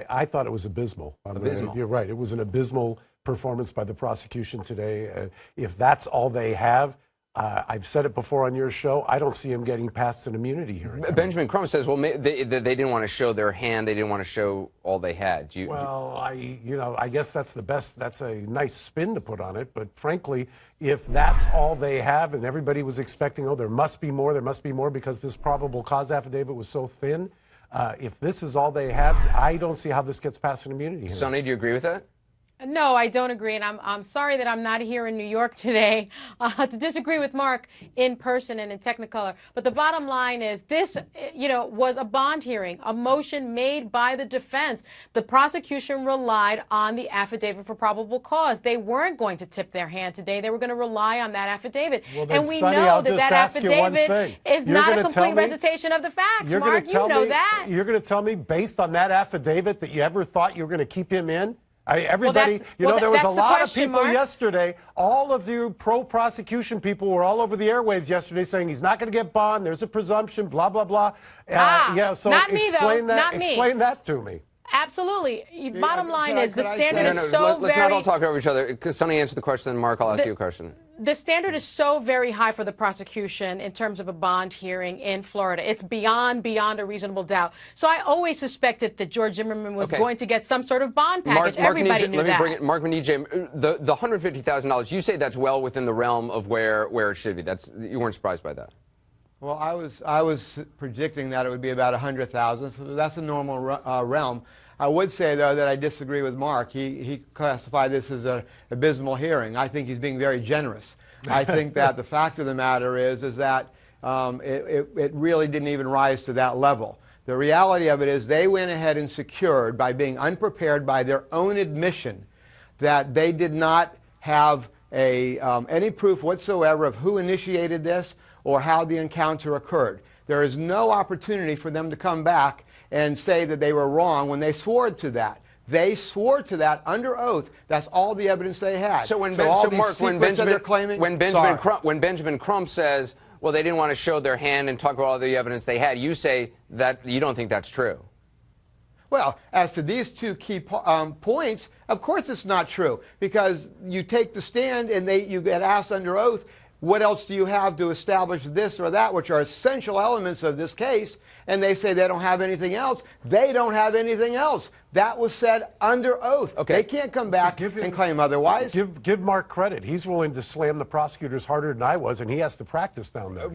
I thought it was abysmal. Abysmal. You're right. It was an abysmal performance by the prosecution today. If that's all they have, I've said it before on your show, I don't see him getting past an immunity hearing. Benjamin Crump says, well, they didn't want to show their hand. They didn't want to show all they had. I guess that's the best. That's a nice spin to put on it. But frankly, if that's all they have and everybody was expecting, oh, there must be more because this probable cause affidavit was so thin. If this is all they have, I don't see how this gets past an immunity hearing. Sonny, do you agree with that? No, I don't agree, and I'm sorry that I'm not here in New York today to disagree with Mark in person and in Technicolor. But the bottom line is this, was a bond hearing, a motion made by the defense. The prosecution relied on the affidavit for probable cause. They weren't going to tip their hand today. They were going to rely on that affidavit. Well, then, and we Sonny, know that affidavit is not a complete recitation of the facts. Mark, you know that. You're going to tell me, based on that affidavit, that you ever thought you were going to keep him in? Everybody, there was a lot of people yesterday, all of you pro-prosecution people were all over the airwaves yesterday saying he's not going to get bond, there's a presumption, blah, blah, blah. So not me, though. Not me. Explain that to me. Absolutely. Bottom line is the standard is so very... Let's not all talk over each other. Because Sonny answered the question, and Mark, I'll ask you a question. The standard is so very high for the prosecution in terms of a bond hearing in Florida. It's beyond a reasonable doubt. So I always suspected that George Zimmerman was going to get some sort of bond package. Everybody knew that. Let me bring it. Mark and NeJame, the $150,000, you say that's well within the realm of where it should be. You weren't surprised by that? Well, I was predicting that it would be about $100,000, so that's a normal realm. I would say, though, that I disagree with Mark. He classified this as an abysmal hearing. I think he's being very generous. I think that the fact of the matter is that it really didn't even rise to that level. The reality of it is they went ahead and secured, by being unprepared by their own admission, that they did not have any proof whatsoever of who initiated this or how the encounter occurred. There is no opportunity for them to come back and say that they were wrong when they swore to that. They swore to that under oath. That's all the evidence they had. So when Benjamin Crump says, well, they didn't want to show their hand and talk about all the evidence they had, you say that you don't think that's true. Well, as to these two key points, of course it's not true, because you take the stand and you get asked under oath, what else do you have to establish this or that, which are essential elements of this case, and they say they don't have anything else. They don't have anything else. That was said under oath. Okay. They can't come back and claim otherwise. Give Mark credit. He's willing to slam the prosecutors harder than I was, and he has to practice down there.